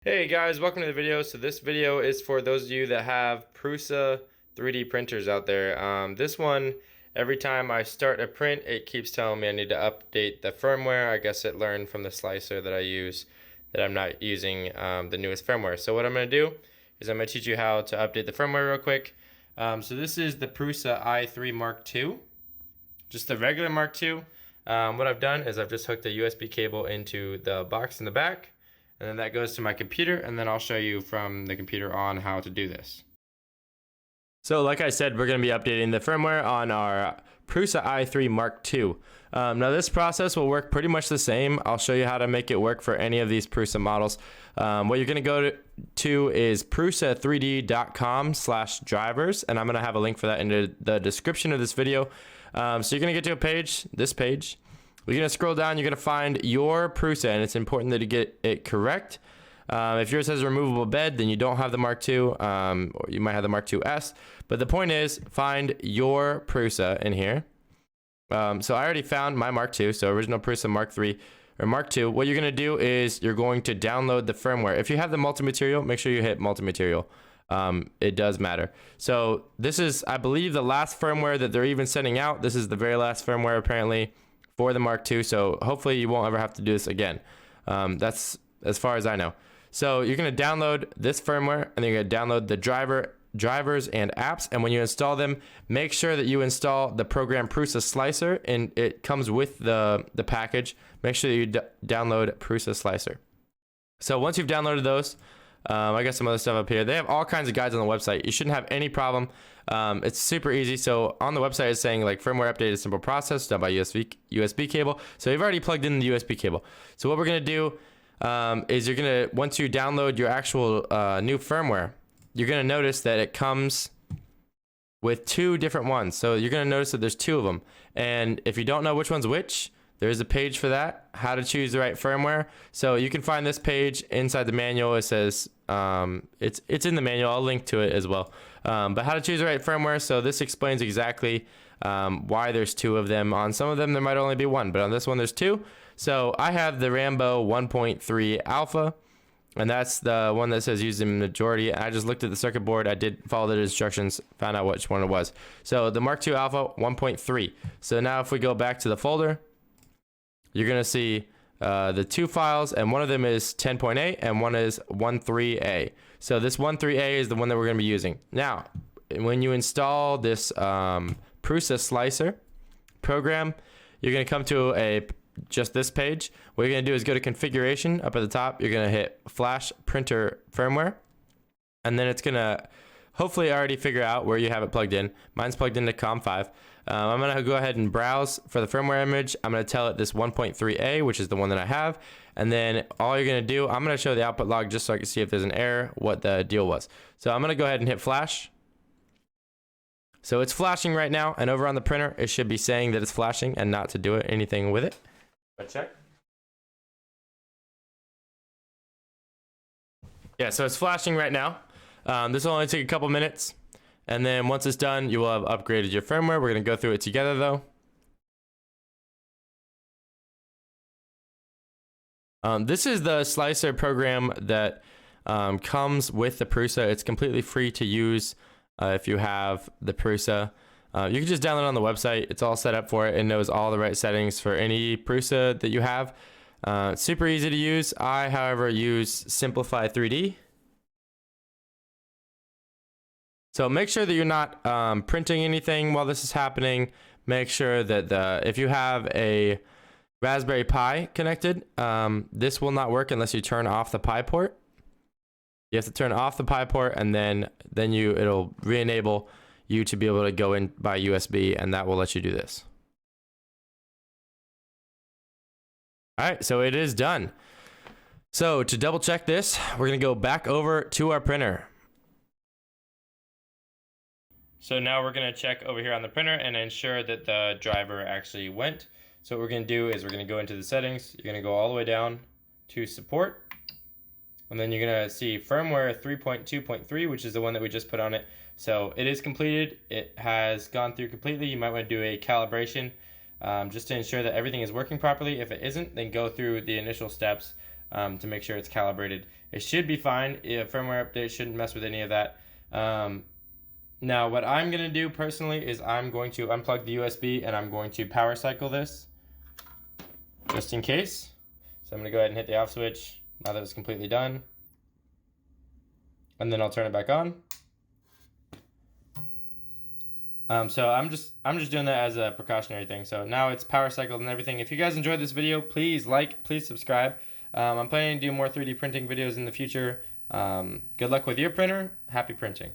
Hey guys, welcome to the video. So this video is for those of you that have Prusa 3D printers out there. This one, every time I start a print, it keeps telling me I need to update the firmware. I guess it learned from the slicer that I use that I'm not using the newest firmware. So what I'm going to do is I'm going to teach you how to update the firmware real quick. So this is the Prusa i3 Mark II, just the regular Mark II. What I've done is I've just hooked a USB cable into the box in the back. And then that goes to my computer, and then I'll show you from the computer on how to do this. So like I said, we're going to be updating the firmware on our Prusa i3 Mark II. Now this process will work pretty much the same. I'll show you how to make it work for any of these Prusa models. What you're going to go to is prusa3d.com/drivers, and I'm going to have a link for that in the description of this video. So you're going to get to a page, this page. You're going to scroll down, you're going to find your Prusa, and it's important that you get it correct. If yours has a removable bed, then you don't have the Mark II, or you might have the Mark IIs. But the point is, find your Prusa in here. So I already found my Mark II, so original Prusa Mark III, or Mark II. What you're going to do is you're going to download the firmware. If you have the multi-material, make sure you hit multi-material. It does matter. So this is, I believe, the last firmware that they're even sending out. This is the very last firmware, apparently, for the Mark II, so hopefully you won't ever have to do this again. That's as far as I know. So you're going to download this firmware, and then you're going to download the drivers and apps, and when you install them, make sure that you install the program Prusa Slicer, and it comes with the package. Make sure that you download Prusa Slicer. So once you've downloaded those, I got some other stuff up here. They have all kinds of guides on the website. You shouldn't have any problem. It's super easy. So on the website it's saying like firmware update is simple process done by USB cable. So you've already plugged in the USB cable. So what we're going to do is you're going to, once you download your actual new firmware, you're going to notice that it comes with two different ones. So you're going to notice that there's two of them. And if you don't know which one's which, there's a page for that, how to choose the right firmware. So you can find this page inside the manual. It says, it's in the manual. I'll link to it as well. But how to choose the right firmware. So this explains exactly why there's two of them. On some of them, there might only be one, but on this one, there's two. So I have the Rambo 1.3 Alpha, and that's the one that says use the majority. I just looked at the circuit board. I did follow the instructions, found out which one it was. So the Mark II Alpha 1.3. So now if we go back to the folder, you're going to see the two files, and one of them is 10.8 and one is 1.3a. So this 1.3a is the one that we're going to be using. Now, when you install this Prusa Slicer program, you're going to come to just this page. What you're going to do is go to configuration up at the top. You're going to hit flash printer firmware, and then it's going to hopefully already figure out where you have it plugged in. Mine's plugged into COM5. I'm going to go ahead and browse for the firmware image. I'm going to tell it this 1.3a, which is the one that I have. And then all you're going to do, I'm going to show the output log just so I can see if there's an error, what the deal was. So I'm going to go ahead and hit flash. So it's flashing right now. And over on the printer, it should be saying that it's flashing and not to do anything with it. But check. Yeah, so it's flashing right now. This will only take a couple minutes. And then once it's done, you will have upgraded your firmware. We're going to go through it together though. This is the slicer program that comes with the Prusa. It's completely free to use if you have the Prusa. You can just download it on the website. It's all set up for it. It knows all the right settings for any Prusa that you have. It's super easy to use. I, however, use Simplify 3D. So make sure that you're not printing anything while this is happening. Make sure that if you have a Raspberry Pi connected, this will not work unless you turn off the Pi port. You have to turn off the Pi port, and then it'll re-enable you to be able to go in by USB, and that will let you do this. All right, so it is done. So to double check this, we're gonna go back over to our printer. So now we're going to check over here on the printer and ensure that the driver actually went. So what we're going to do is we're going to go into the settings. You're going to go all the way down to support. And then you're going to see firmware 3.2.3, which is the one that we just put on it. So it is completed. It has gone through completely. You might want to do a calibration just to ensure that everything is working properly. If it isn't, then go through the initial steps to make sure it's calibrated. It should be fine. A firmware update shouldn't mess with any of that. Now what I'm going to do personally is I'm going to unplug the USB and I'm going to power cycle this just in case. So I'm going to go ahead and hit the off switch now that it's completely done. And then I'll turn it back on. So I'm just doing that as a precautionary thing. So now it's power cycled and everything. If you guys enjoyed this video, please like, please subscribe. I'm planning to do more 3D printing videos in the future. Good luck with your printer. Happy printing.